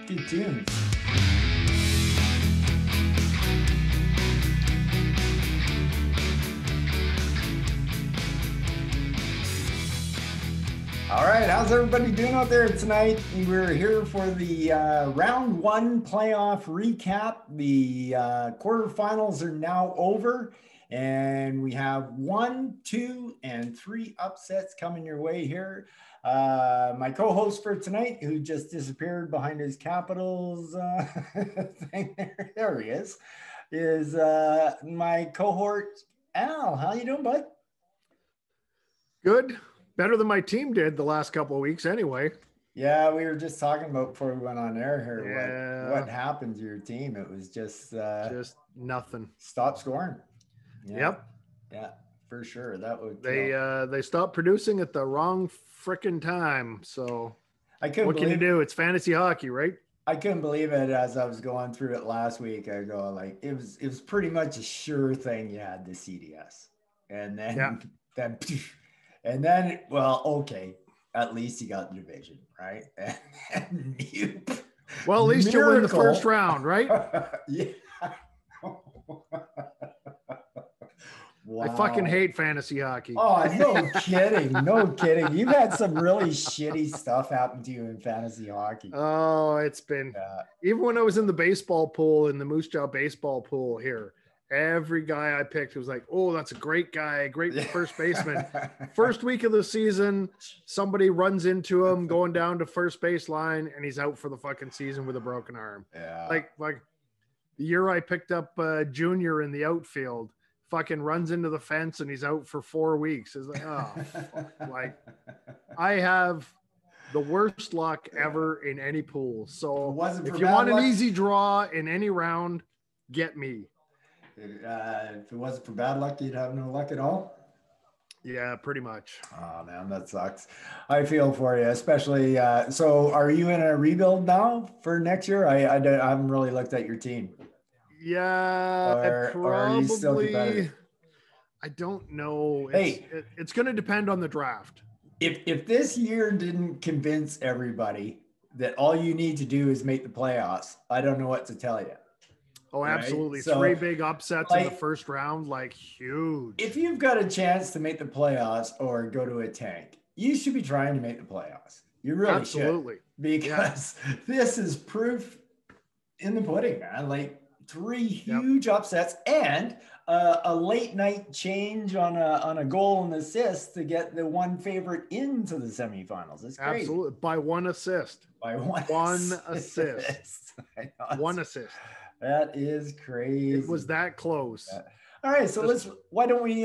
Good tunes. All right, how's everybody doing out there tonight? We're here for the round one playoff recap. The quarterfinals are now over, and we have 1, 2, and 3 upsets coming your way here. My co-host for tonight, who just disappeared behind his Capitals thing there he is my cohort, Al. How you doing, bud? Good. Better than my team did the last couple of weeks anyway. Yeah, we were just talking about before we went on air here Yeah. what happened to your team. It was just nothing. Stop scoring. Yep. Yeah, for sure. That would they stopped producing at the wrong frickin' time. So I couldn't what can you do? It's fantasy hockey, right? I couldn't believe it as I was going through it last week. I go like it was pretty much a sure thing you had the CDS. And then and then, well, okay, at least you got the division, right? Well, at least you win the first round, right? Yeah. Wow. I fucking hate fantasy hockey. Oh, no kidding. No kidding. You've had some really shitty stuff happen to you in fantasy hockey. Oh, it's been, even when I was in the baseball pool, in the Moose Jaw baseball pool here, every guy I picked was like, oh, that's a great guy, great first baseman. First week of the season, somebody runs into him going down to first base line, and he's out for the fucking season with a broken arm. Yeah. Like the year I picked up Junior in the outfield, fucking runs into the fence and he's out for 4 weeks. It's like, oh, like I have the worst luck ever in any pool. So if you want an easy draw in any round, get me. If it wasn't for bad luck, you'd have no luck at all. Yeah, pretty much. Oh man, that sucks. I feel for you, especially. So, are you in a rebuild now for next year? I haven't really looked at your team. Yeah, or are you still competitive? I don't know. It's going to depend on the draft. If this year didn't convince everybody that all you need to do is make the playoffs, I don't know what to tell you. Oh, absolutely. Right? So, 3 big upsets in the first round, like huge. If you've got a chance to make the playoffs or go to a tank, you should be trying to make the playoffs. You really should. Because this is proof in the pudding, man. Like 3 huge upsets and a late night change on a goal and assist to get the one favorite into the semifinals. It's crazy. Absolutely. By 1 assist. By one assist. One assist. That is crazy. It was that close. All right, so why don't we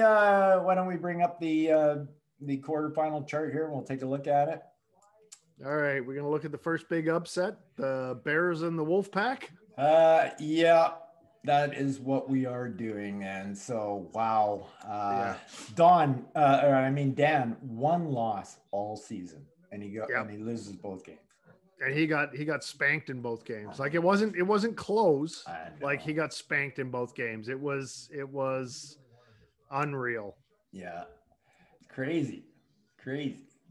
bring up the quarterfinal chart here and we'll take a look at it. All right, we're gonna look at the first big upset, the Bears and the Wolfpack. Yeah, that is what we are doing. And so wow. Dan, 1 loss all season, and he loses both games. And he got spanked in both games. Like it wasn't close. Like he got spanked in both games. It was unreal. Yeah. Crazy.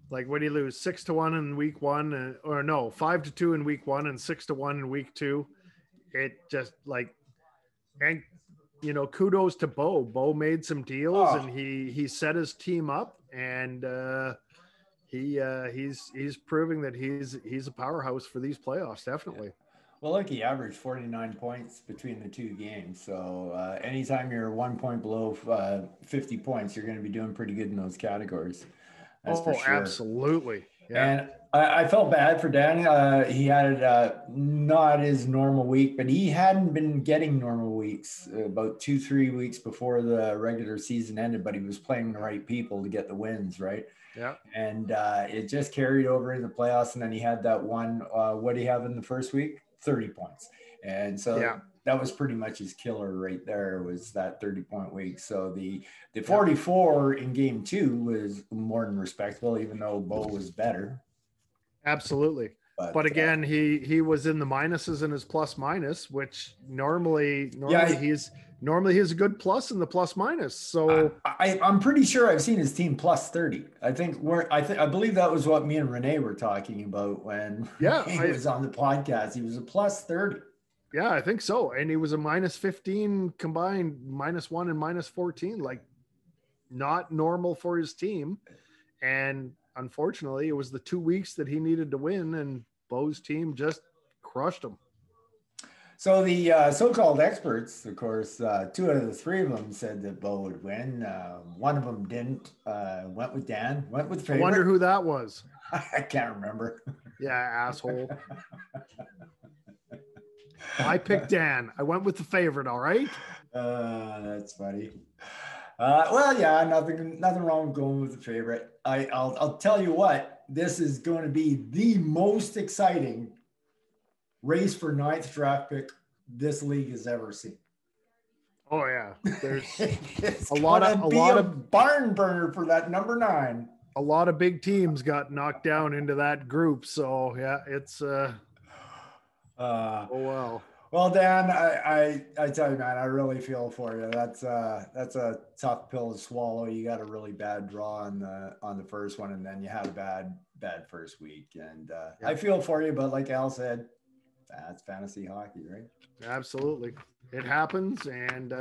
Like what did he lose? 6-1 in week 1 or no, 5-2 in week 1 and 6-1 in week 2. It just like, and you know, kudos to Bo. Bo made some deals and he set his team up and he's proving that he's a powerhouse for these playoffs. Definitely. Yeah. Well, look, he averaged 49 points between the 2 games. So anytime you're 1 point below 50 points, you're going to be doing pretty good in those categories. That's for sure. Absolutely. Yeah. And I felt bad for Dan. He had not his normal week, but he hadn't been getting normal weeks about 2-3 weeks before the regular season ended, but he was playing the right people to get the wins, right? Yeah. And it just carried over in the playoffs. And then he had that one, what did he have in the first week? 30 points. And so that was pretty much his killer right there, was that 30-point week. So the 44 in game 2 was more than respectable, even though Bo was better. Absolutely. But again, he was in the minuses in his plus minus, which normally Normally he's a good plus in the plus minus. So I'm pretty sure I've seen his team plus 30. I believe that was what me and Renee were talking about when he was on the podcast. He was a plus 30. Yeah, I think so. And he was a minus 15 combined, -1 and -14, like not normal for his team. And unfortunately, it was the 2 weeks that he needed to win, and Bo's team just crushed him. So the so-called experts, of course, 2 out of the 3 of them said that Bo would win. One of them didn't. Went with Dan. Went with favorite. I wonder who that was. I can't remember. Yeah, asshole. I picked Dan. I went with the favorite. All right. That's funny. Well, yeah, nothing wrong with going with the favorite. I'll tell you what. This is going to be the most exciting race for 9th draft pick this league has ever seen. Oh yeah, there's it's a lot of barn burner for that number 9. A lot of big teams got knocked down into that group, so yeah, it's oh well. Well, Dan, I tell you, man, I really feel for you. That's a tough pill to swallow. You got a really bad draw on the first one, and then you had a bad first week. And yeah. I feel for you, but like Al said, that's fantasy hockey, right? Absolutely. It happens, and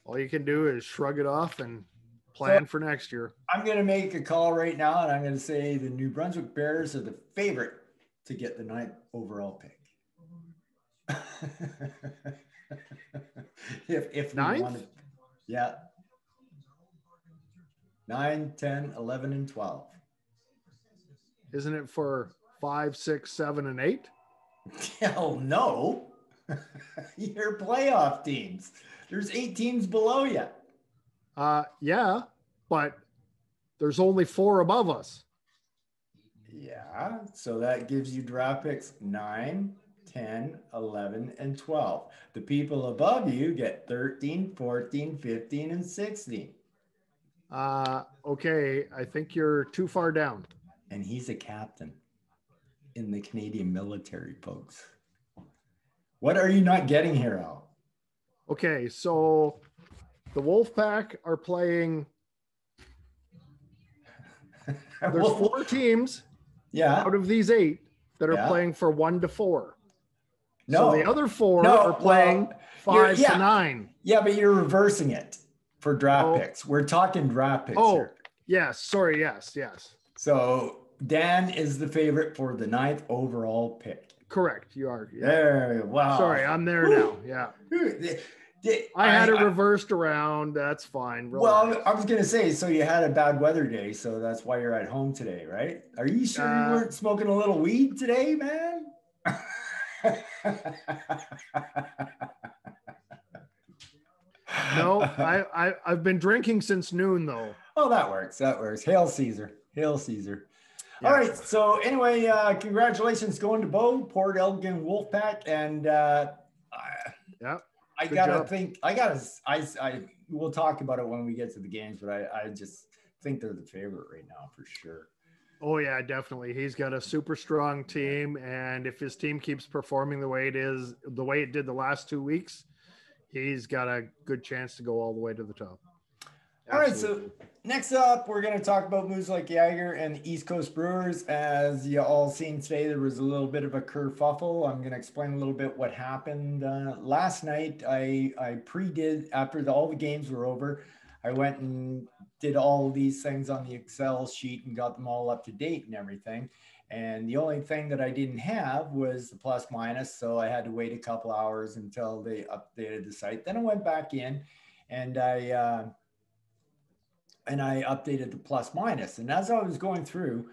all you can do is shrug it off and plan for next year. I'm going to make a call right now, and I'm going to say the New Brunswick Bears are the favorite to get the 9th overall pick. if we 9th? want to, yeah. 9, 10, 11, and 12. Isn't it for 5, 6, 7, and 8? Hell no. You're playoff teams. There's 8 teams below you. Yeah, but there's only 4 above us. Yeah, so that gives you draft picks 9, 10, 11, and 12. The people above you get 13, 14, 15, and 16. Okay, I think you're too far down. And he's a captain in the Canadian military, folks. What are you not getting here, Al? Okay, so the Wolfpack are playing. There's 4 teams out of these 8 that are playing for 1 to 4. No, so the other 4 are playing 5 to 9. Yeah, but you're reversing it for draft picks. We're talking draft picks here. Yes. Sorry. Yes. So Dan is the favorite for the 9th overall pick. Correct. You are. Yeah. There. Wow. Sorry, I'm there now. Yeah. I had it reversed around. That's fine. Relax. Well, I was going to say, so you had a bad weather day, so that's why you're at home today, right? Are you sure you weren't smoking a little weed today, man? No, I've been drinking since noon though. Oh, that works. Hail Caesar. Yeah. All right. So anyway, congratulations going to Bo, Port Elgin Wolfpack, and we'll talk about it when we get to the games, but I just think they're the favorite right now for sure. Oh yeah, definitely. He's got a super strong team, and if his team keeps performing the way it did the last 2 weeks, he's got a good chance to go all the way to the top. Absolutely. All right, so next up, we're going to talk about Moose Lake Jagr and the East Coast Brewers. As you all seen today, there was a little bit of a kerfuffle. I'm going to explain a little bit what happened. Last night, I pre-did, after all the games were over, I went and did all these things on the Excel sheet and got them all up to date and everything. And the only thing that I didn't have was the plus minus. So I had to wait a couple hours until they updated the site. Then I went back in and I updated the plus minus. And as I was going through,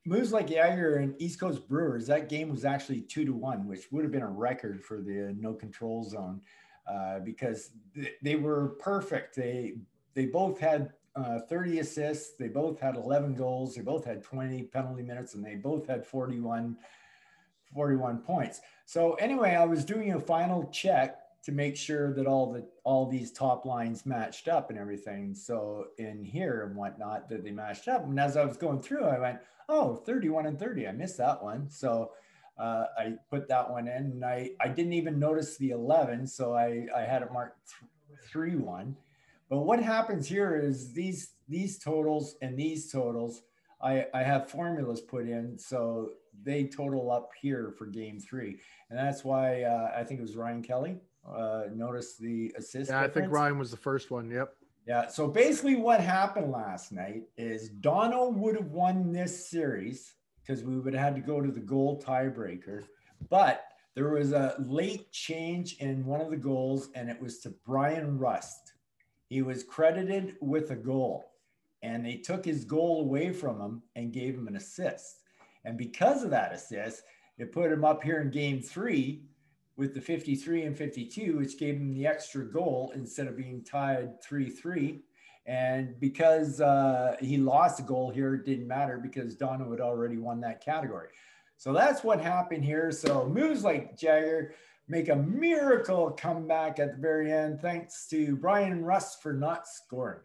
Moose Lake Jagr and East Coast Brewers, that game was actually 2-1, which would have been a record for the no control zone because they were perfect. They both had 30 assists. They both had 11 goals. They both had 20 penalty minutes, and they both had 41 points. So anyway, I was doing a final check to make sure that all these top lines matched up and everything. So in here and whatnot, that they matched up. And as I was going through, I went, oh, 31 and 30. I missed that one. So I put that one in, and I didn't even notice the 11, so I had it marked 3-1. But what happens here is these totals and these totals, I have formulas put in, so they total up here for game 3, and that's why I think it was Ryan Kelly. Notice the assist. Yeah, difference. I think Ryan was the first one. Yep. Yeah. So basically, what happened last night is Dono would have won this series because we would have had to go to the goal tiebreaker, but there was a late change in one of the goals, and it was to Brian Rust. He was credited with a goal, and they took his goal away from him and gave him an assist. And because of that assist, it put him up here in game 3 with the 53 and 52, which gave him the extra goal instead of being tied 3-3. And because he lost a goal here, it didn't matter because Dono had already won that category. So that's what happened here. So moves like Jagger make a miracle comeback at the very end, thanks to Brian Rust for not scoring.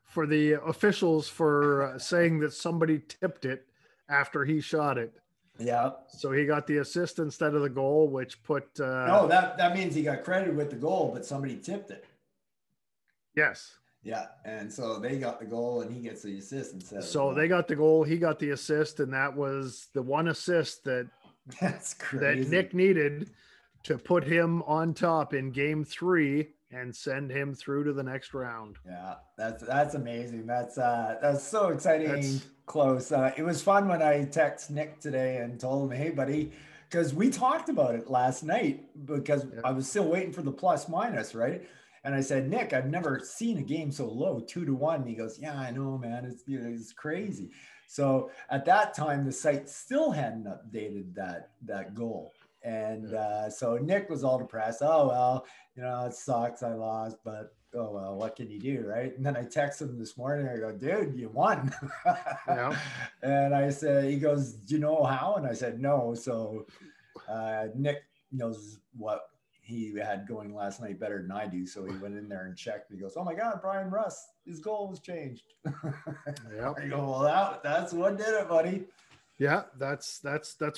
For the officials for saying that somebody tipped it after he shot it. Yeah. So he got the assist instead of the goal, which put... no, that means he got credited with the goal, but somebody tipped it. Yes. Yeah, and so they got the goal, and he gets the assist instead. So they got the goal, he got the assist, and that was the one assist that that's crazy. That Nick needed to put him on top in game 3 and send him through to the next round. Yeah, that's amazing. That's so exciting. Close. It was fun when I texted Nick today and told him, hey, buddy, because we talked about it last night because I was still waiting for the plus minus, right? And I said, Nick, I've never seen a game so low, 2-1. And he goes, yeah, I know, man. It's crazy. So at that time, the site still hadn't updated that goal. And so Nick was all depressed. Oh, well, it sucks. I lost, but oh, well, what can you do, right? And then I texted him this morning. I go, dude, you won. Yeah. And I said, he goes, do you know how? And I said, no. So Nick knows what he had going last night better than I do. So he went in there and checked. He goes, oh my God, Brian Rust, his goal was changed. Yep. I go, well, that's what did it, buddy. Yeah, that's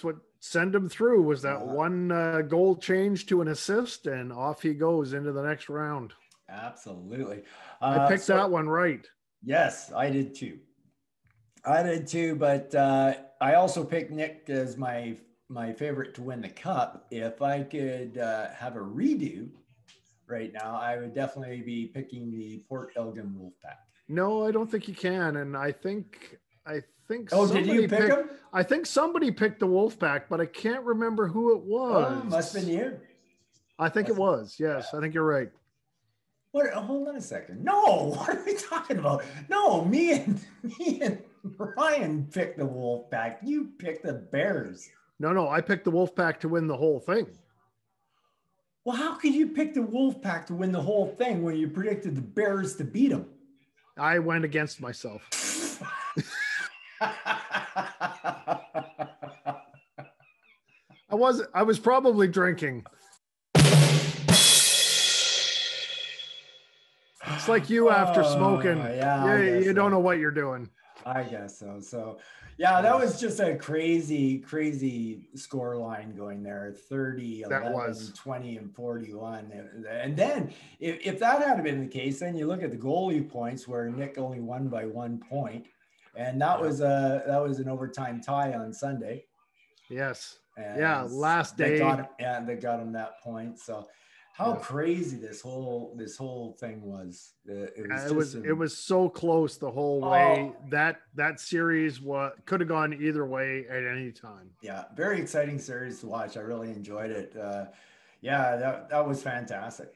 what sent him through was that one goal change to an assist, and off he goes into the next round. Absolutely. I picked that one right. Yes, I did too. But I also picked Nick as my favorite to win the cup. If I could have a redo right now, I would definitely be picking the Port Elgin Wolfpack. No, I don't think you can. And I think. Oh, did you pick him? I think somebody picked the Wolfpack, but I can't remember who it was. Oh, must have been you. I think it was. Yes, I think you're right. What? Hold on a second. No, what are we talking about? No, me and Ryan picked the Wolfpack. You picked the Bears. No, I picked the Wolfpack to win the whole thing. Well, how could you pick the Wolfpack to win the whole thing when you predicted the Bears to beat them? I went against myself. I was probably drinking. It's like you after smoking. You don't know what you're doing. I guess so. So yeah, that was just a crazy score line going there. 30, 11, 20, and 41. And then if that had been the case, then you look at the goalie points where Nick only won by 1 point. And that was an overtime tie on Sunday. Yes. And last day. They got him that point. So how crazy this whole thing was. It was so close the whole way. That series could have gone either way at any time. Yeah, very exciting series to watch. I really enjoyed it. That was fantastic.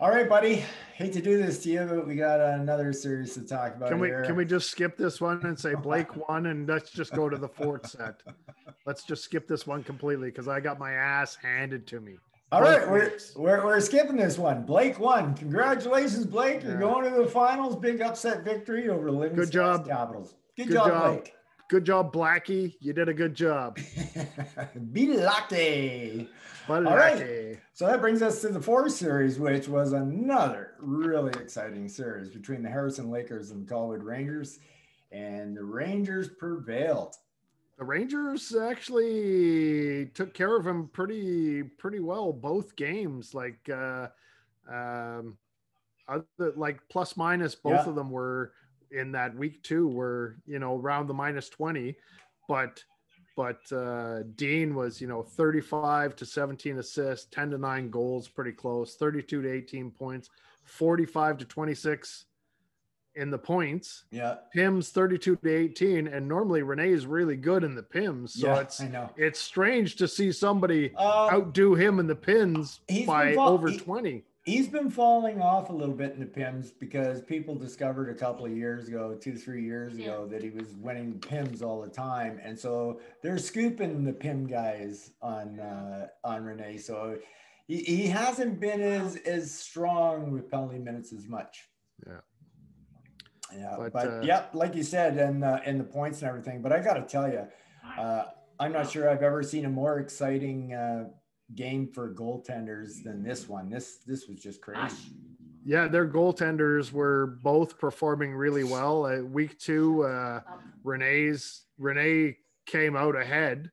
All right, buddy. Hate to do this to you, but we got another series to talk about. Can we just skip this one and say Blake won, and let's just go to the fourth set? Let's just skip this one completely because I got my ass handed to me. All right, we're skipping this one. Blake won. Congratulations, Blake. You're going to the finals. Big upset victory over Livingston Capitals. Good job, Blake. Good job, Blackie. You did a good job. Be lucky. All right. So that brings us to the fourth series, which was another really exciting series between the Harrison Lakers and the Colwood Rangers. And the Rangers prevailed. Rangers actually took care of him pretty well both games. Like other, like plus minus, both of them were in that week 2 were, you know, around the -20, but Dean was, you know, 35 to 17 assists, 10 to 9 goals, pretty close, 32 to 18 points, 45 to 26 in the points. Yeah. Pims 32 to 18. And normally Rene is really good in the Pims. So it's strange to see somebody outdo him in the Pins by over 20. He's been falling off a little bit in the Pims because people discovered a couple of years ago, 2-3 years ago, that he was winning Pims all the time. And so they're scooping the Pim guys on Rene. So he hasn't been as strong with penalty minutes as much. Yeah, but yeah, like you said, and the points and everything. But I got to tell you, I'm not sure I've ever seen a more exciting game for goaltenders than this one. This was just crazy. Yeah, their goaltenders were both performing really well. Week 2, Rene came out ahead,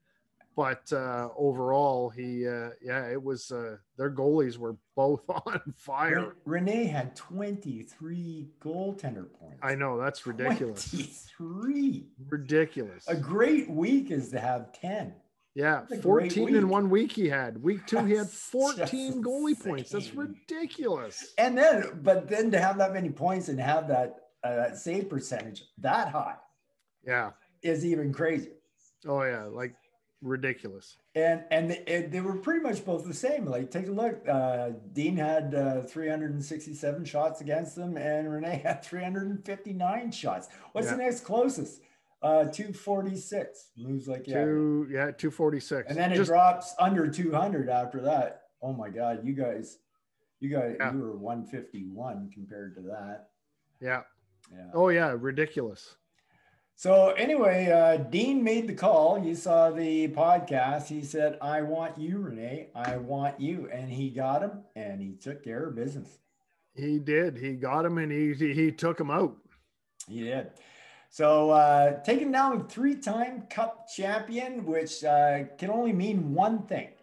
but overall, it was their goalies were both on fire. Rene had 23 goaltender points. I know, that's ridiculous. 23. Ridiculous. A great week is to have 10. Yeah, 14 in 1 week he had. Week 2, he had 14 goalie points. That's ridiculous. And but then to have that many points and have that save percentage that high, is even crazier. Oh yeah, like ridiculous. And they were pretty much both the same. Like, take a look. Dean had 367 shots against them, and Rene had 359 shots. What's the next closest? 246. Moves like 246. And then it drops under 200 after that. Oh my God, you guys, you were 151 compared to that. Yeah. Oh yeah, ridiculous. So anyway, Dean made the call. You saw the podcast. He said, "I want you, Rene. I want you," and he got him, and he took care of business. He did. He got him, and he took him out. He did. So taking down 3-time Cup champion, which can only mean one thing.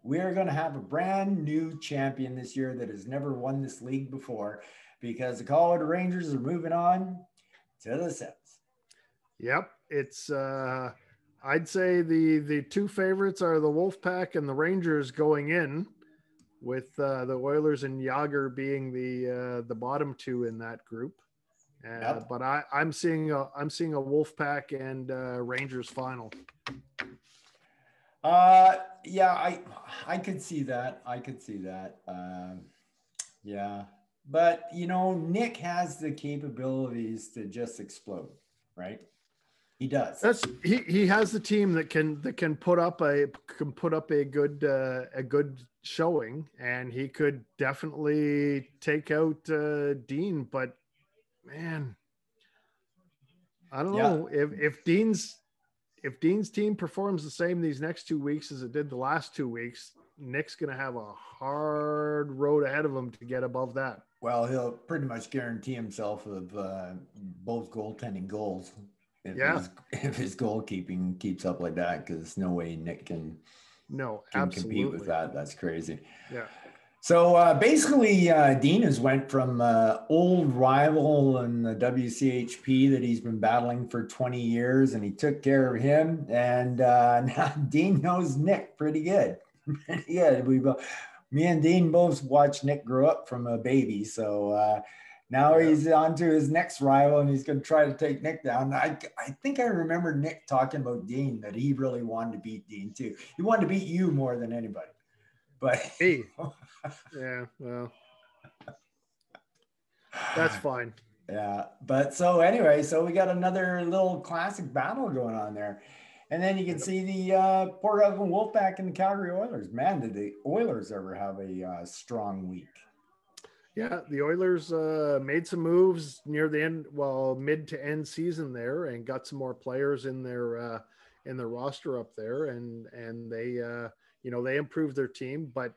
We are going to have a brand new champion this year that has never won this league before, because the Colorado Rangers are moving on to the Sens. Yep. It's I'd say the two favorites are the Wolfpack and the Rangers going in, with the Oilers and Yager being the bottom 2 in that group. But I'm seeing a Wolfpack and Rangers final. Yeah, I could see that. Yeah, but you know, Nick has the capabilities to just explode, right? He does. He has the team that can put up a good showing, and he could definitely take out Dean. But man, I don't know if Dean's team performs the same these next 2 weeks as it did the last 2 weeks, Nick's going to have a hard road ahead of him to get above that. Well, he'll pretty much guarantee himself of both goaltending goals if his goalkeeping keeps up like that, because no way Nick can compete with that. That's crazy. Yeah. So basically, Dean has went from old rival in the WCHP that he's been battling for 20 years, and he took care of him. And now Dean knows Nick pretty good. Me and Dean both watched Nick grow up from a baby. So now he's on to his next rival, and he's going to try to take Nick down. I think I remember Nick talking about Dean, that he really wanted to beat Dean too. He wanted to beat you more than anybody. But hey, yeah, well, that's fine. Yeah, but so anyway, so we got another little classic battle going on there, and then you can see the Port Elgin Wolfpack and the Calgary Oilers. Man, did the Oilers ever have a strong week? Yeah, the Oilers made some moves near the end, mid to end season there, and got some more players in their roster up there, and they. They improved their team, but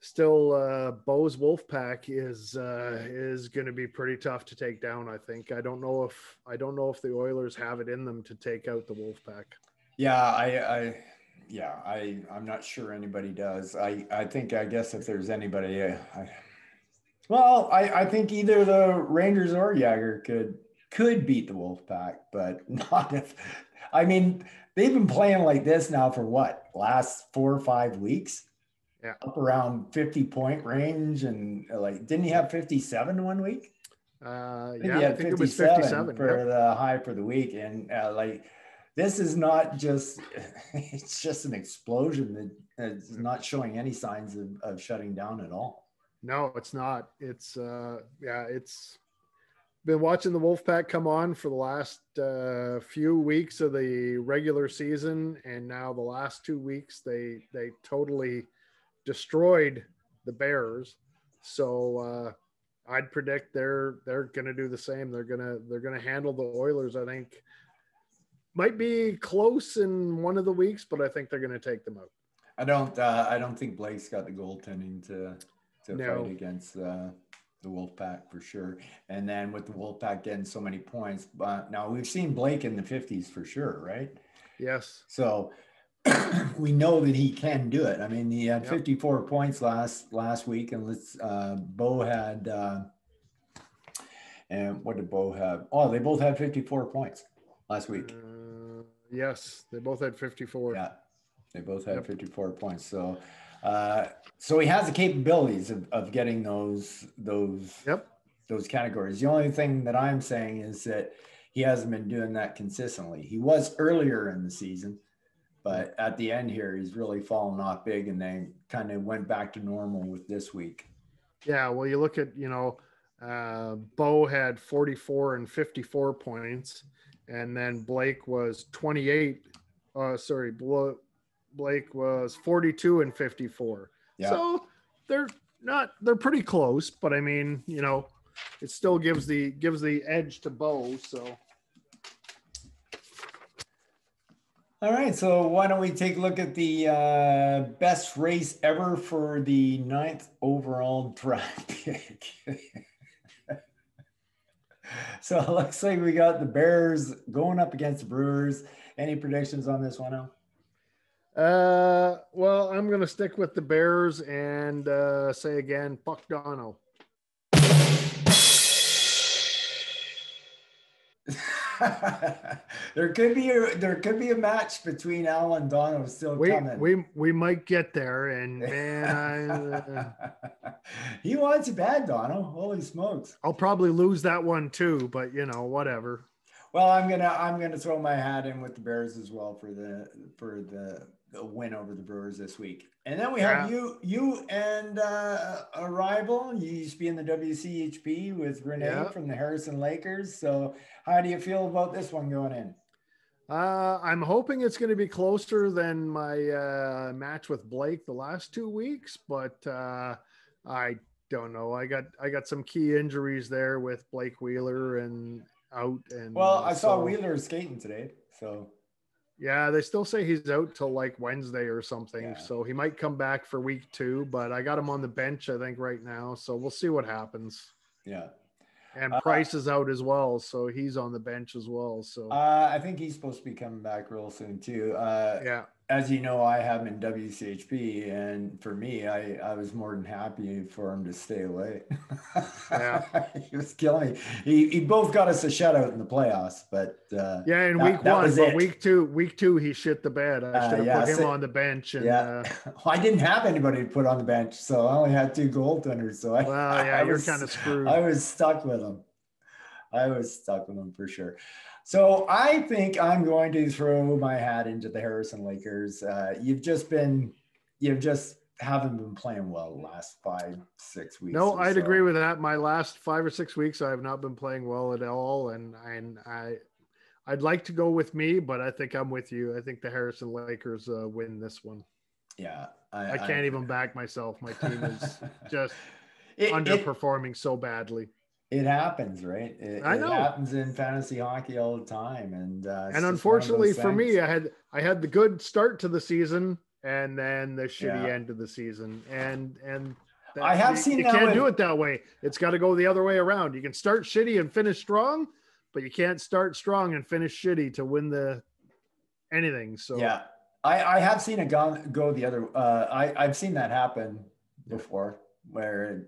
Bo's Wolfpack is going to be pretty tough to take down. I think. I don't know if the Oilers have it in them to take out the Wolfpack. Yeah, I'm not sure anybody does. I guess if there's anybody, I think either the Rangers or Jagger could beat the Wolfpack, but not if. I mean, they've been playing like this now for what, last 4 or 5 weeks? Yeah, up around 50-point range, and like, didn't he have 57 one week? I think it was 57 for the high for the week, and like, this is not just it's just an explosion that is not showing any signs of shutting down at all. No, it's not. It's it's been watching the Wolfpack come on for the last few weeks of the regular season, and now the last 2 weeks they totally destroyed the Bears. So I'd predict they're going to do the same. They're going to handle the Oilers. I think might be close in one of the weeks, but I think they're going to take them out. I don't think Blake's got the goaltending to fight against the Wolfpack for sure. And then with the Wolfpack getting so many points, but now we've seen Blake in the 50s for sure, right? Yes. So we know that he can do it. I mean, he had 54 points last week, and Bo had and what did Bo have? Oh, they both had 54 points last week. Yes, they both had 54. Yeah, they both had 54 points. So he has the capabilities of getting those categories. The only thing that I'm saying is that he hasn't been doing that consistently. He was earlier in the season, but at the end here, he's really fallen off big, and they kind of went back to normal with this week. Yeah, well, you look at, Bo had 44 and 54 points, and then Blake was 28. Blake was 42 and 54. Yeah. So they're pretty close, but I mean, it still gives the edge to Bo. So. All right, so why don't we take a look at the best race ever for the 9th overall draft pick. So it looks like we got the Bears going up against the Brewers. Any predictions on this one, Al? Well, I'm going to stick with the Bears and say again, fuck Dono. There could be a match between Al and Dono still coming. We might get there, and man, he wants you bad, Dono. Holy smokes! I'll probably lose that one too, but whatever. Well, I'm gonna throw my hat in with the Bears as well for the win over the Brewers this week. And then we have you and a rival. You used to be in the WCHP with Renee from the Harrison Lakers. So how do you feel about this one going in? I'm hoping it's going to be closer than my match with Blake the last 2 weeks, but I don't know. I got some key injuries there with Blake Wheeler and out. And I saw Wheeler skating today, so. Yeah, they still say he's out till like Wednesday or something. Yeah. So he might come back for week 2, but I got him on the bench, I think, right now. So we'll see what happens. Yeah. And Price is out as well. So he's on the bench as well. So I think he's supposed to be coming back real soon too. Yeah. As you know, I have him in WCHP, and for me, I was more than happy for him to stay away. Yeah. He was killing me. He both got us a shutout in the playoffs, but in week 1, but week two, he shit the bed. I should have put him on the bench. And, I didn't have anybody to put on the bench, so I only had 2 goaltenders. So you're kind of screwed. I was stuck with him. For sure. So I think I'm going to throw my hat into the Harrison Lakers. You've just haven't been playing well the last 5-6 weeks. No, I'd agree with that. My last 5 or 6 weeks, I have not been playing well at all. And I'd like to go with me, but I think I'm with you. I think the Harrison Lakers win this one. Yeah. I can't even back myself. My team is just underperforming so badly. It happens, right? I know. It happens in fantasy hockey all the time, and unfortunately for me, I had the good start to the season, and then the shitty Yeah. end of the season. And that, I have seen you that can't with, do it that way. It's got to go the other way around. You can start shitty and finish strong, but you can't start strong and finish shitty to win the anything. So yeah, I have seen it go the other. I've seen that happen before, where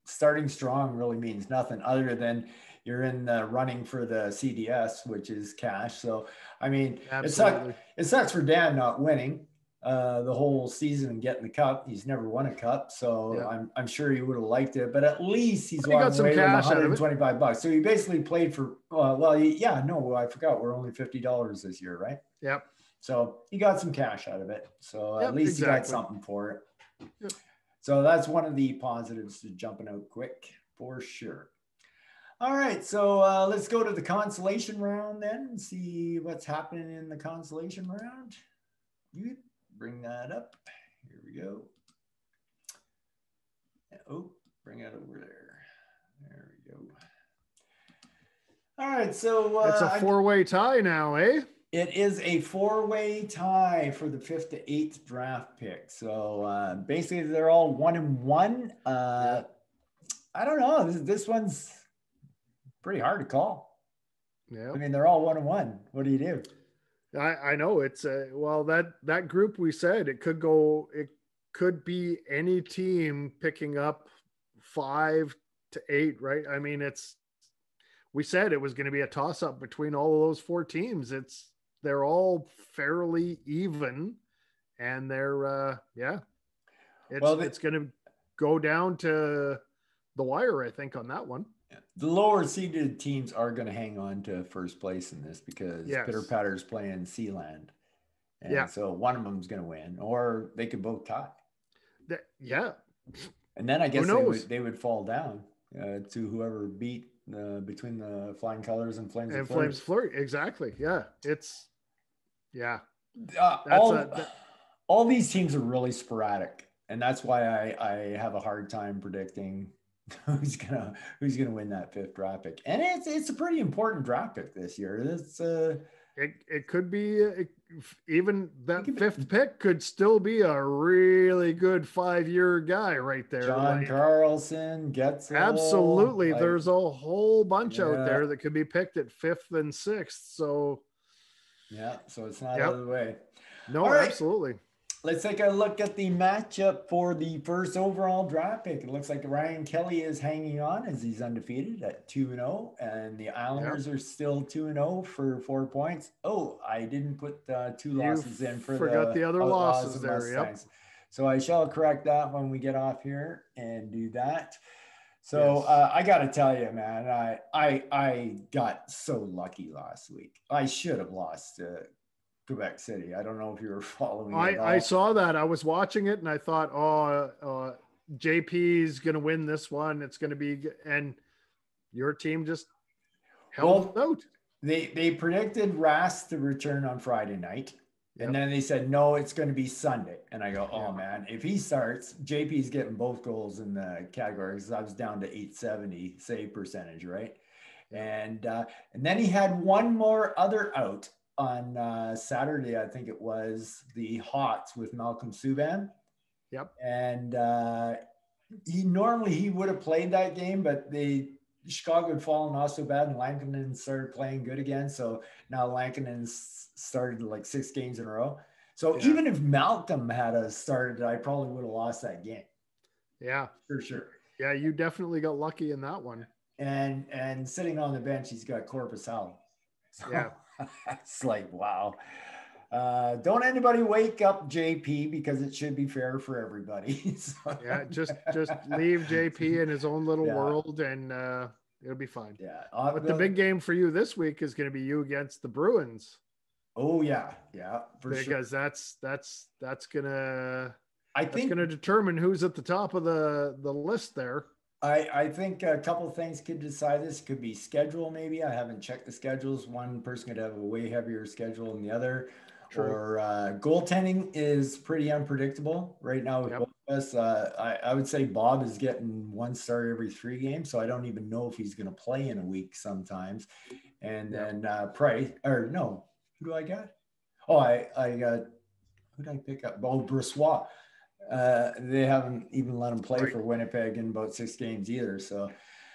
starting strong really means nothing other than you're in the running for the CDS, which is cash. So, I mean, absolutely. It sucks for Dan not winning the whole season and getting the cup. He's never won a cup, so Yeah. I'm sure he would have liked it. But at least he's He got walking some away with cash out of it. $125. So he basically played for. I forgot we're only $50 this year, right? Yep. So he got some cash out of it. So at least he got something for it. Yep. So that's one of the positives to jumping out quick for sure. All right, so let's go to the consolation round then and see what's happening in the consolation round. You bring that up. Here we go. Oh, bring it over there. There we go. All right, so it's a four-way tie now, eh? It is a four-way tie for the 5th to 8th draft pick. So basically, they're all 1-1. I don't know. This one's pretty hard to call. Yeah. I mean, they're all 1-1. What do you do? I know it's that group we said it could be any team picking up 5 to 8, right? I mean, we said it was going to be a toss up between all of those 4 teams. They're all fairly even, and they're it's going to go down to the wire, I think, on that one. The lower seeded teams are going to hang on to first place in this because Pitter Patter's playing Sealand. And so one of them is going to win, or they could both tie. And then I guess they would fall down to whoever beat between the Flying Colors and Flames of Fleury. Flames Fleury. Exactly. Yeah. All these teams are really sporadic. And that's why I have a hard time predicting who's gonna win that 5th draft pick. And it's a pretty important draft pick this year. It could be even that 5th pick could still be a really good 5-year guy right there. John Carlson gets absolutely. There's a whole bunch out there that could be picked at 5th and 6th. So so it's not out of the way. No, absolutely. Let's take a look at the matchup for the 1st overall draft pick. It looks like Ryan Kelly is hanging on as he's undefeated at 2-0, and the Islanders are still 2-0 for 4 points. Oh, I didn't put 2 losses in for forgot the other losses there. Yep. So I shall correct that when we get off here and do that. So I got to tell you, man, I got so lucky last week. I should have lost Quebec City. I don't know if you were following. I saw that. I was watching it and I thought, JP's going to win this one. It's going to be, and your team just held out. They predicted Rask to return on Friday night. And then they said, no, it's going to be Sunday. And I go, man, if he starts, JP's getting both goals in the category because I was down to 870 save percentage, right? And then he had one more other out on Saturday. I think it was the Hawks with Malcolm Subban. Yep. And he would have played that game, but Chicago had fallen off so bad and Lankinen started playing good again. So now Lankinen started like 6 games in a row. So even if Malcolm had started, I probably would have lost that game. Yeah, for sure. Yeah, you definitely got lucky in that one. And sitting on the bench, he's got Corpus Hall. So it's like, wow. Don't anybody wake up JP because it should be fair for everybody. So, just leave JP in his own little world and it'll be fine. Yeah. But the big game for you this week is going to be you against the Bruins. Oh yeah, because that's gonna that's gonna determine who's at the top of the list there. I think a couple of things could decide this. Could be schedule, maybe. I haven't checked the schedules. One person could have a way heavier schedule than the other. True. Or goaltending is pretty unpredictable right now with both of us. I would say Bob is getting 1 start every 3 games, so I don't even know if he's going to play in a week sometimes. And then Price, or no, who do I got? Oh, I got Who did I pick up? Oh, Brissois. They haven't even let him play for Winnipeg in about 6 games either. So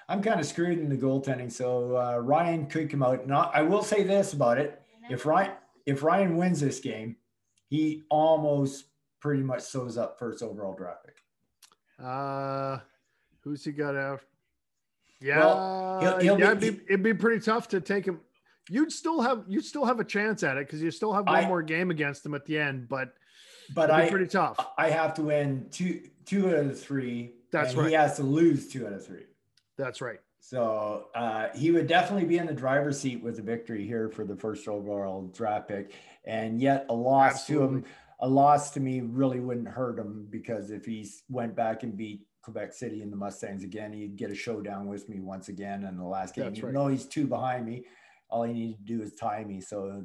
I'm kind of screwed in the goaltending. So Ryan could come out. Not, I will say this about it: if Ryan wins this game, he almost pretty much sews up first overall draft pick. Who's he got out? Yeah, well, it'd be pretty tough to take him. You'd still have a chance at it because you still have one more game against him at the end, but pretty tough. I have to win two out of 3. That's right. He has to lose 2 out of 3. That's right. So he would definitely be in the driver's seat with a victory here for the first overall draft pick, and yet a loss to him. A loss to me really wouldn't hurt him because if he went back and beat Quebec City and the Mustangs again, he'd get a showdown with me once again in the last game. Even though he's 2 behind me, all he needed to do is tie me. So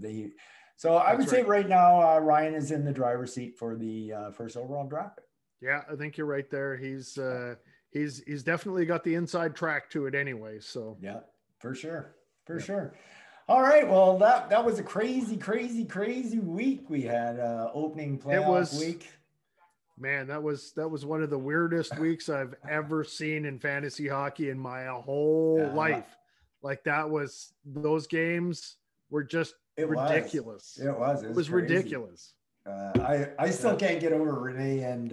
I would say right now Ryan is in the driver's seat for the first overall draft pick. Yeah, I think you're right there. He's definitely got the inside track to it anyway. So yeah, for sure. All right. Well, that was a crazy week we had. Opening playoff week. Man, that was one of the weirdest weeks I've ever seen in fantasy hockey in my whole life. Like those games were just ridiculous. It was ridiculous. I still can't get over Renee and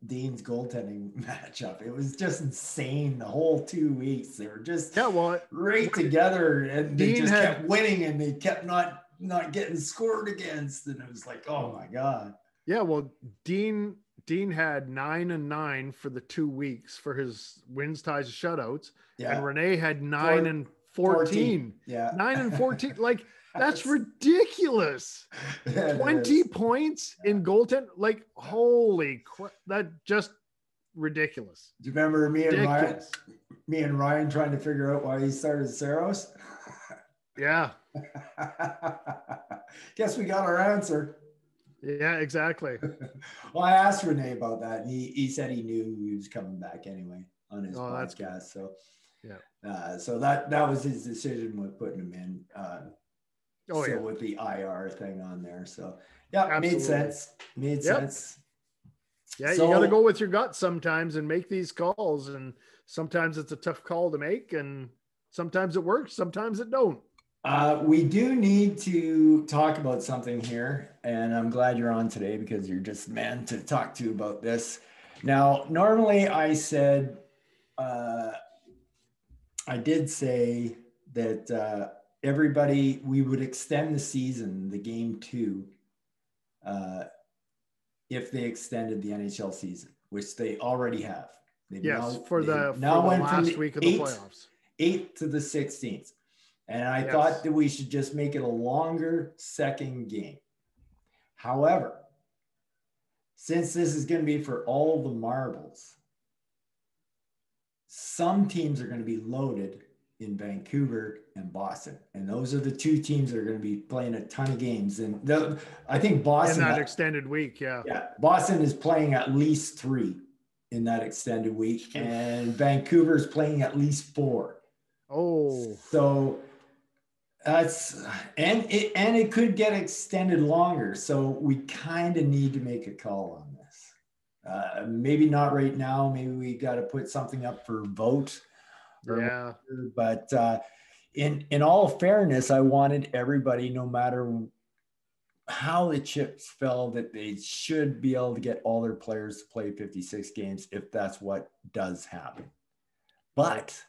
Dean's goaltending matchup. It was just insane the whole 2 weeks. They were just right together, and they just kept winning, and they kept not getting scored against, and it was like, oh my god. Yeah, well, Dean had 9-9 for the 2 weeks for his wins, ties, and shutouts, and Renee had 9-14. Yeah, 9-14. Like that's ridiculous. 20 points in goaltend. Like holy crap! That just ridiculous. Do you remember me and Ryan trying to figure out why he started Saros? Yeah. Guess we got our answer. Yeah, exactly. Well, I asked Renee about that, and he said he knew he was coming back anyway on his podcast. So yeah, so that was his decision with putting him in. With the IR thing on there, so yeah, absolutely. Made sense. Yeah, so, you got to go with your gut sometimes and make these calls, and sometimes it's a tough call to make, and sometimes it works, sometimes it don't. We do need to talk about something here, and I'm glad you're on today because you're just the man to talk to about this. Now, normally I said, I did say that everybody, we would extend the season, the game 2, if they extended the NHL season, which they already have. For the last week of the playoffs. 8th to the 16th. And I thought that we should just make it a longer second game. However, since this is going to be for all the marbles, some teams are going to be loaded in Vancouver and Boston. And those are the 2 teams that are going to be playing a ton of games. And I think Boston... In that extended week, yeah. Yeah, Boston is playing at least 3 in that extended week. And Vancouver is playing at least 4. Oh. So... it could get extended longer, so we kind of need to make a call on this. Maybe not right now. Maybe we got to put something up for vote. Yeah. But in all fairness, I wanted everybody, no matter how the chips fell, that they should be able to get all their players to play 56 games if that's what does happen. But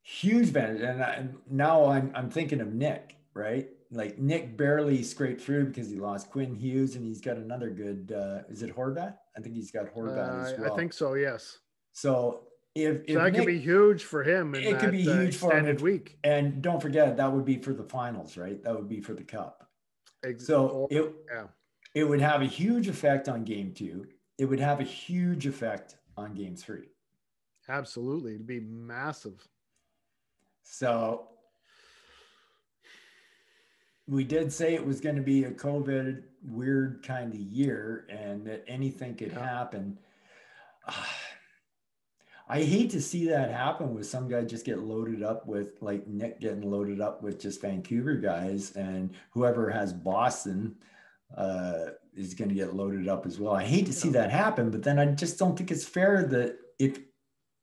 huge advantage, and now I'm thinking of Nick, right? Like Nick barely scraped through because he lost Quinn Hughes, and he's got another good. Is it Horvat? I think he's got Horvat as well. I think so. Yes. So if that Nick, could be huge for him. It could be huge for him. Week. And don't forget that would be for the finals, right? That would be for the cup. So it would have a huge effect on game 2. It would have a huge effect on game 3. Absolutely, it'd be massive. So we did say it was going to be a COVID weird kind of year and that anything could happen. I hate to see that happen with some guy just get loaded up with, like Nick getting loaded up with just Vancouver guys, and whoever has Boston, is going to get loaded up as well. I hate to see that happen, but then I just don't think it's fair that if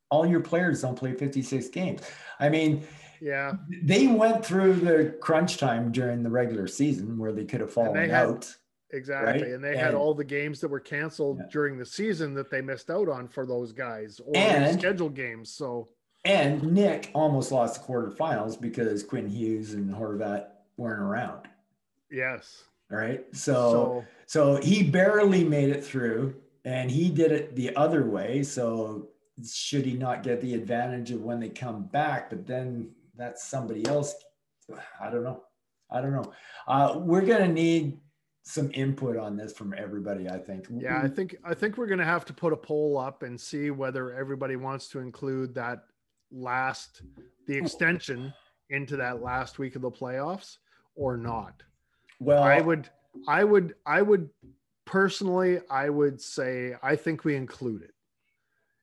all your players don't play 56 games. I mean, yeah, they went through the crunch time during the regular season where they could have fallen out. Exactly. Right? And they had all the games that were canceled during the season that they missed out on for those guys or scheduled games. So, and Nick almost lost the quarterfinals because Quinn Hughes and Horvat weren't around. Yes. Right. So he barely made it through, and he did it the other way. So should he not get the advantage of when they come back? But then that's somebody else. I don't know. We're going to need some input on this from everybody, I think. Yeah, I think we're going to have to put a poll up and see whether everybody wants to include the extension into that last week of the playoffs or not. Well, I would personally, I would say, I think we include it.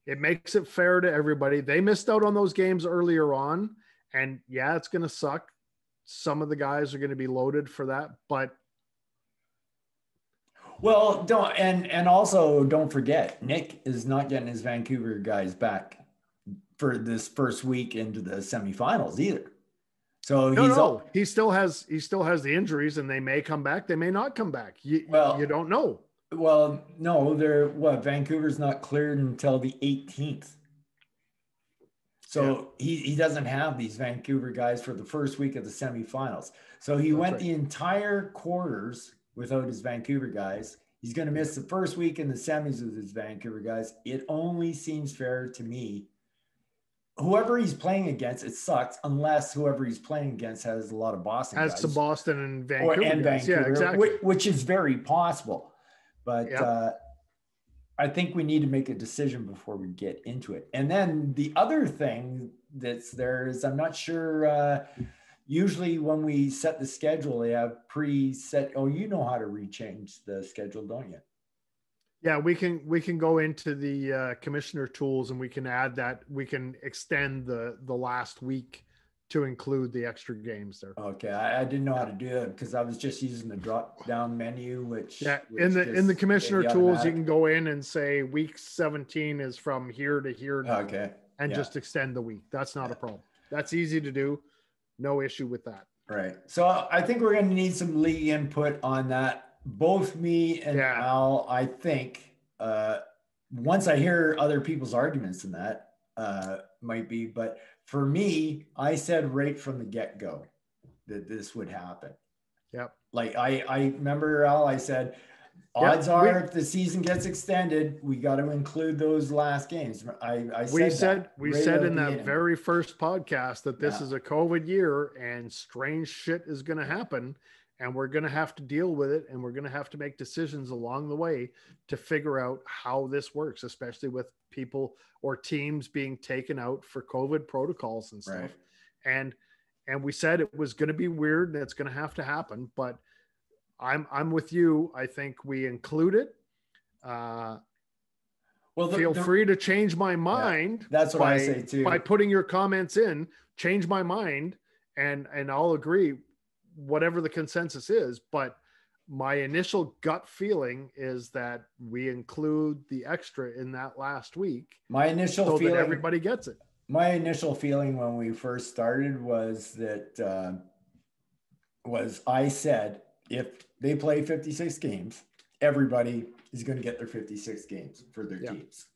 It makes it fair to everybody. They missed out on those games earlier on, and yeah, it's going to suck. Some of the guys are going to be loaded for that, but well, also don't forget, Nick is not getting his Vancouver guys back for this first week into the semifinals either. So he still has the injuries, and they may come back. They may not come back. You don't know. Well, no, Vancouver's not cleared until the 18th. So he doesn't have these Vancouver guys for the first week of the semifinals. So he went the entire quarters without his Vancouver guys. He's going to miss the first week in the semis with his Vancouver guys. It only seems fair to me. Whoever he's playing against, it sucks unless whoever he's playing against has a lot of Boston guys. Has some Boston and Vancouver guys. Yeah, exactly. Which is very possible. But I think we need to make a decision before we get into it. And then the other thing that's there is I'm not sure. Usually when we set the schedule, they have preset. Oh, you know how to rechange the schedule, don't you? Yeah, we can go into the commissioner tools and we can add that. We can extend the last week to include the extra games there. Okay, I didn't know how to do it because I was just using the drop down menu, which in the commissioner tools you can go in and say week 17 is from here to here. Okay, and just extend the week. That's not a problem. That's easy to do. No issue with that. Right. So I think we're going to need some league input on that. Both me and Al, I think, once I hear other people's arguments in that, might be, but for me, I said right from the get-go that this would happen. Yep. Like I remember, Al, I said, odds are if the season gets extended, we got to include those last games. We said in that very first podcast that this is a COVID year and strange shit is going to happen. And we're going to have to deal with it, and we're going to have to make decisions along the way to figure out how this works, especially with people or teams being taken out for COVID protocols and stuff. Right. And we said it was going to be weird and it's going to happen, but I'm with you. I think we include it. Feel free to change my mind. That's what I say too. By putting your comments in, change my mind, and I'll agree whatever the consensus is, but my initial gut feeling is that we include the extra in that last week. My initial feeling, that everybody gets it. My initial feeling when we first started was that I said, if they play 56 games, everybody is going to get their 56 games for their teams.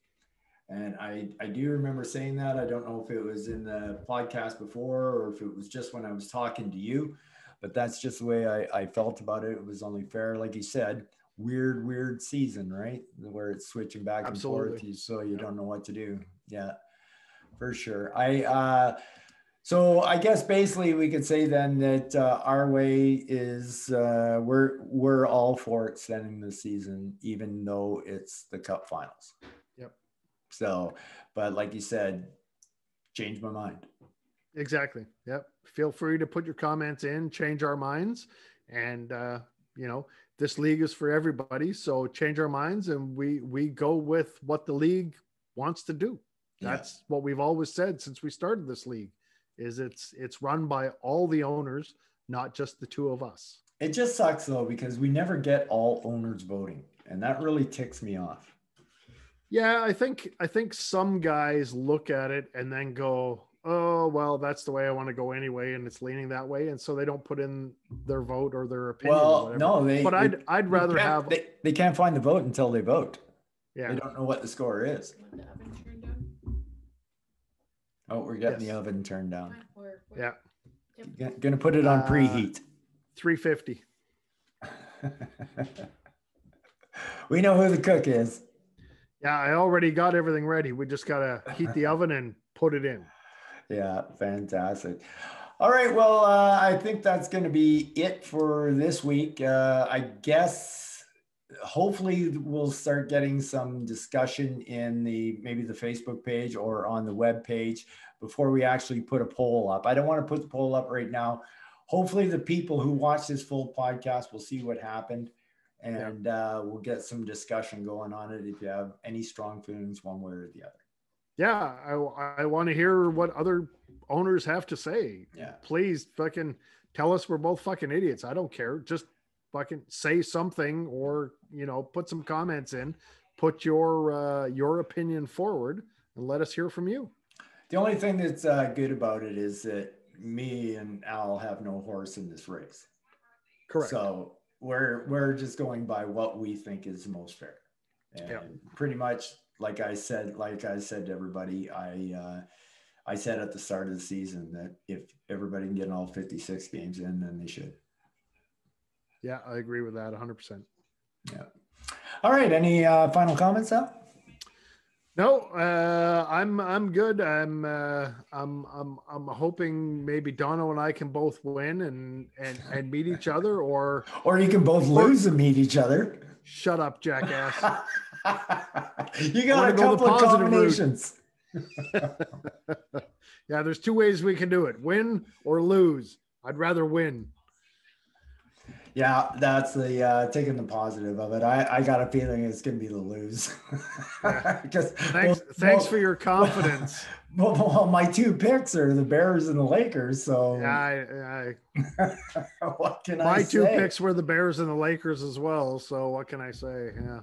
And I do remember saying that. I don't know if it was in the podcast before or if it was just when I was talking to you. But that's just the way I felt about it. It was only fair. Like you said, weird season, right? Where it's switching back and forth. So you don't know what to do. Yeah, for sure. So I guess basically we could say then that our way is we're all for extending the season, even though it's the Cup finals. Yep. So, but like you said, change my mind. Exactly. Yep. Feel free to put your comments in, change our minds. And, this league is for everybody. So change our minds and we go with what the league wants to do. That's what we've always said since we started this league is it's run by all the owners, not just the two of us. It just sucks though, because we never get all owners voting, and that really ticks me off. Yeah, I think some guys look at it and then go, "Oh, well, that's the way I want to go anyway," and it's leaning that way, and so they don't put in their vote or their opinion. Or Well, whatever. no, But I'd rather have. They can't find the vote until they vote. Yeah. They don't know what the score is. Want the oven turned on? Oh, we're getting Yes. the oven turned down. Yeah. Gonna put it on preheat. 350. We know who the cook is. Yeah, I already got everything ready. We just gotta heat the oven and put it in. Yeah, fantastic. All right, well, I think that's going to be it for this week. I guess hopefully we'll start getting some discussion in maybe the Facebook page or on the web page before we actually put a poll up. I don't want to put the poll up right now. Hopefully the people who watch this full podcast will see what happened, and we'll get some discussion going on it if you have any strong feelings one way or the other. Yeah, I want to hear what other owners have to say. Yeah. Please fucking tell us we're both fucking idiots. I don't care. Just fucking say something, or, put some comments in, put your opinion forward, and let us hear from you. The only thing that's good about it is that me and Al have no horse in this race. Correct. So we're just going by what we think is most fair. And pretty much, like I said to everybody, I said at the start of the season that if everybody can get all 56 games in, then they should. Yeah, I agree with that 100%. Yeah. All right. Any final comments, Al? No, I'm good. I'm hoping maybe Dono and I can both win and meet each other, or you can both lose and meet each other. Shut up, jackass. You got a couple of combinations. Yeah, there's two ways we can do it: win or lose. I'd rather win. Yeah, that's the taking the positive of it. I got a feeling it's going to be the lose. Because thanks for your confidence. Well, my two picks are the Bears and the Lakers. So yeah, what can I say? My two picks were the Bears and the Lakers as well. So what can I say? Yeah.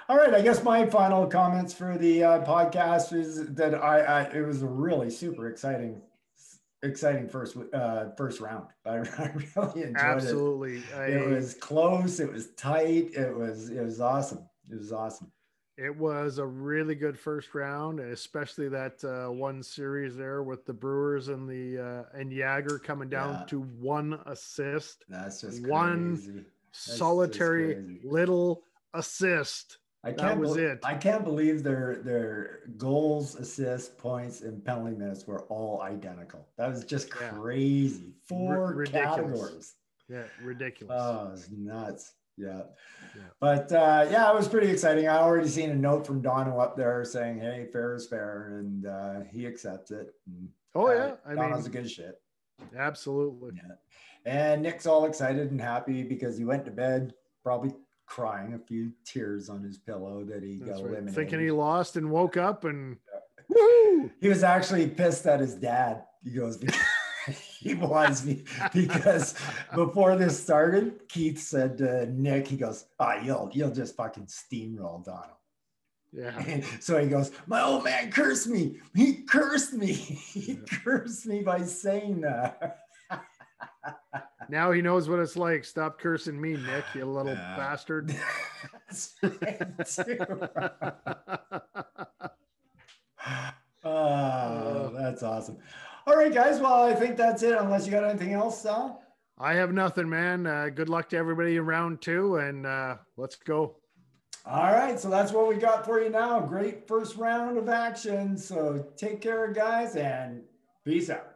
All right. I guess my final comments for the podcast is that it was a really super exciting first round. I really enjoyed Absolutely. it. It was close. It was tight. It was awesome. It was awesome. It was a really good first round, especially that one series there with the Brewers and Jagger coming down to one assist. That's just one crazy. solitary little assist. I can't believe their goals, assists, points, and penalty minutes were all identical. That was just crazy. Four categories. Yeah, ridiculous. Oh, it's nuts. Yeah. But it was pretty exciting. I already seen a note from Dono up there saying, "Hey, fair is fair," and he accepts it. And, Dono's a good shit. Absolutely. Yeah. And Nick's all excited and happy because he went to bed probably crying, a few tears on his pillow that he got eliminated. Thinking he lost and woke up and woo! He was actually pissed at his dad. He goes, he was, because before this started, Keith said to Nick, he goes, you'll just fucking steamroll Dono. Yeah. And so he goes, my old man cursed me. He cursed me. He cursed me by saying that. Now he knows what it's like. Stop cursing me, Nick, you little bastard. That's right, too. That's awesome. All right, guys. Well, I think that's it. Unless you got anything else, Sal? I have nothing, man. Good luck to everybody in round 2, and let's go. All right. So that's what we got for you now. Great first round of action. So take care, guys, and peace out.